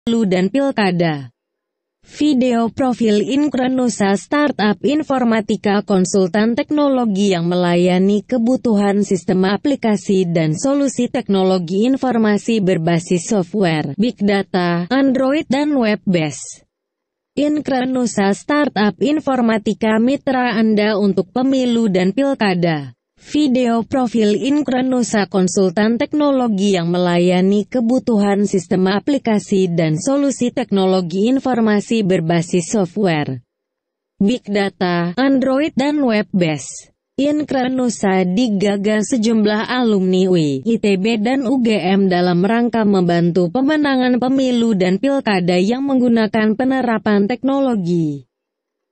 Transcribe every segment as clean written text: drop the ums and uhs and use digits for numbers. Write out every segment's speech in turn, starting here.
dan pilkada. Video profil Inkrenusa, startup informatika konsultan teknologi yang melayani kebutuhan sistem aplikasi dan solusi teknologi informasi berbasis software, big data, Android dan web-based. Inkrenusa, startup informatika mitra Anda untuk pemilu dan pilkada. Video profil Inkrenusa, konsultan teknologi yang melayani kebutuhan sistem aplikasi dan solusi teknologi informasi berbasis software, big data, Android dan web-based. Inkrenusa digagas sejumlah alumni UI, ITB dan UGM dalam rangka membantu pemenangan pemilu dan pilkada yang menggunakan penerapan teknologi,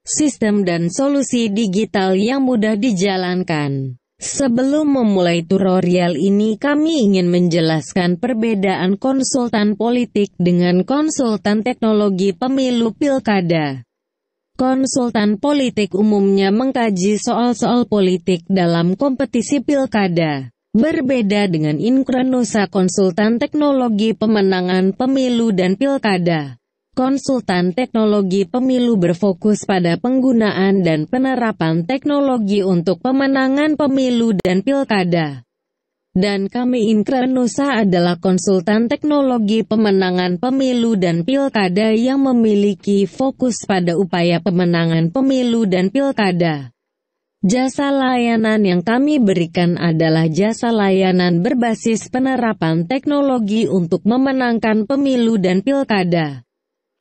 sistem dan solusi digital yang mudah dijalankan. Sebelum memulai tutorial ini, kami ingin menjelaskan perbedaan konsultan politik dengan konsultan teknologi pemilu pilkada. Konsultan politik umumnya mengkaji soal-soal politik dalam kompetisi pilkada. Berbeda dengan Inkrenusa, konsultan teknologi pemenangan pemilu dan pilkada. Konsultan teknologi pemilu berfokus pada penggunaan dan penerapan teknologi untuk pemenangan pemilu dan pilkada. Dan kami Inkrenusa adalah konsultan teknologi pemenangan pemilu dan pilkada yang memiliki fokus pada upaya pemenangan pemilu dan pilkada. Jasa layanan yang kami berikan adalah jasa layanan berbasis penerapan teknologi untuk memenangkan pemilu dan pilkada.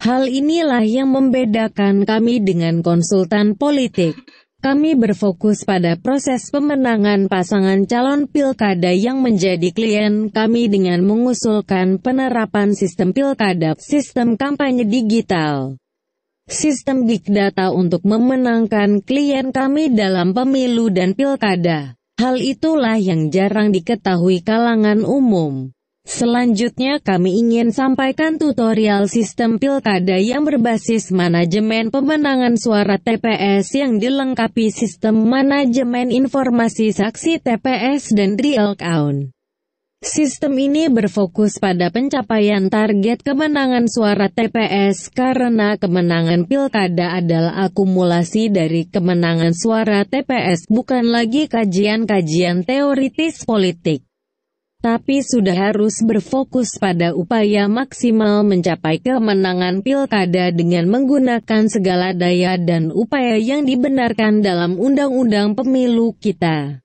Hal inilah yang membedakan kami dengan konsultan politik. Kami berfokus pada proses pemenangan pasangan calon pilkada yang menjadi klien kami dengan mengusulkan penerapan sistem pilkada, sistem kampanye digital, sistem big data untuk memenangkan klien kami dalam pemilu dan pilkada. Hal itulah yang jarang diketahui kalangan umum. Selanjutnya kami ingin sampaikan tutorial sistem pilkada yang berbasis manajemen pemenangan suara TPS yang dilengkapi sistem manajemen informasi saksi TPS dan real count. Sistem ini berfokus pada pencapaian target kemenangan suara TPS karena kemenangan pilkada adalah akumulasi dari kemenangan suara TPS, bukan lagi kajian-kajian teoritis politik. Tapi sudah harus berfokus pada upaya maksimal mencapai kemenangan pilkada dengan menggunakan segala daya dan upaya yang dibenarkan dalam undang-undang pemilu kita.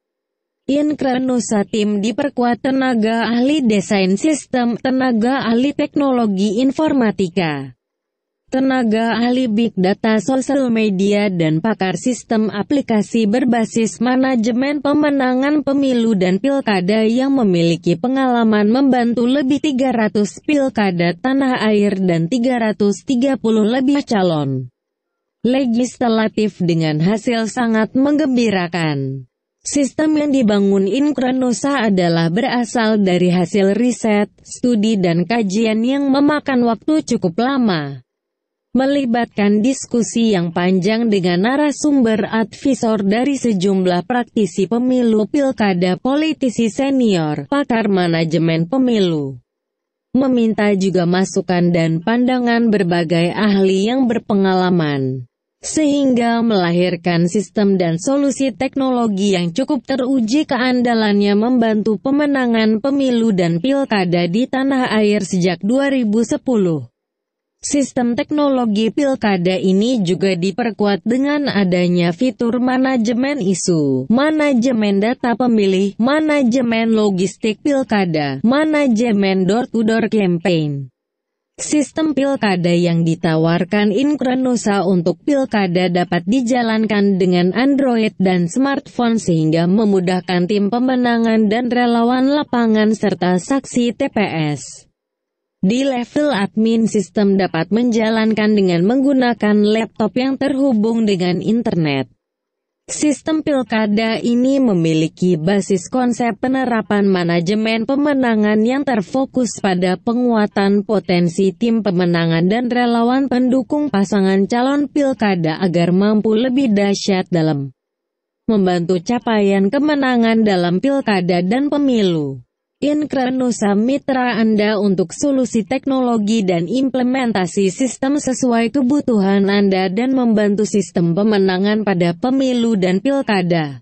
Inkrenusa tim diperkuat tenaga ahli desain sistem, tenaga ahli teknologi informatika, tenaga ahli big data sosial media dan pakar sistem aplikasi berbasis manajemen pemenangan pemilu dan pilkada yang memiliki pengalaman membantu lebih 300 pilkada tanah air dan 330 lebih calon legislatif dengan hasil sangat menggembirakan. Sistem yang dibangun Inkrenusa adalah berasal dari hasil riset, studi dan kajian yang memakan waktu cukup lama, melibatkan diskusi yang panjang dengan narasumber advisor dari sejumlah praktisi pemilu pilkada, politisi senior, pakar manajemen pemilu. Meminta juga masukan dan pandangan berbagai ahli yang berpengalaman, sehingga melahirkan sistem dan solusi teknologi yang cukup teruji keandalannya membantu pemenangan pemilu dan pilkada di tanah air sejak 2010. Sistem teknologi pilkada ini juga diperkuat dengan adanya fitur manajemen isu, manajemen data pemilih, manajemen logistik pilkada, manajemen door-to-door campaign. Sistem pilkada yang ditawarkan Inkrenusa untuk pilkada dapat dijalankan dengan Android dan smartphone sehingga memudahkan tim pemenangan dan relawan lapangan serta saksi TPS. Di level admin, sistem dapat menjalankan dengan menggunakan laptop yang terhubung dengan internet. Sistem pilkada ini memiliki basis konsep penerapan manajemen pemenangan yang terfokus pada penguatan potensi tim pemenangan dan relawan pendukung pasangan calon pilkada agar mampu lebih dahsyat dalam membantu capaian kemenangan dalam pilkada dan pemilu. Inkrenusa mitra Anda untuk solusi teknologi dan implementasi sistem sesuai kebutuhan Anda dan membantu sistem pemenangan pada pemilu dan pilkada.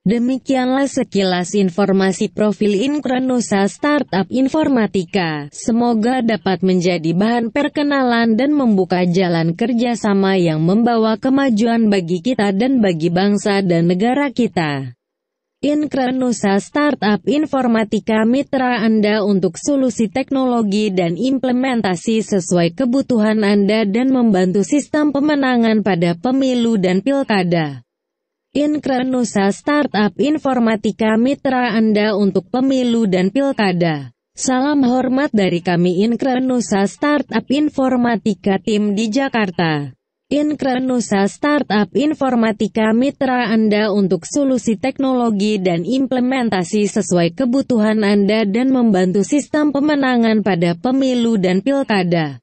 Demikianlah sekilas informasi profil Inkrenusa Startup Informatika. Semoga dapat menjadi bahan perkenalan dan membuka jalan kerjasama yang membawa kemajuan bagi kita dan bagi bangsa dan negara kita. Inkrenusa Startup Informatika mitra Anda untuk solusi teknologi dan implementasi sesuai kebutuhan Anda dan membantu sistem pemenangan pada pemilu dan pilkada. Inkrenusa Startup Informatika mitra Anda untuk pemilu dan pilkada. Salam hormat dari kami Inkrenusa Startup Informatika tim di Jakarta. Inkrenusa Startup Informatika mitra Anda untuk solusi teknologi dan implementasi sesuai kebutuhan Anda dan membantu sistem pemenangan pada pemilu dan pilkada.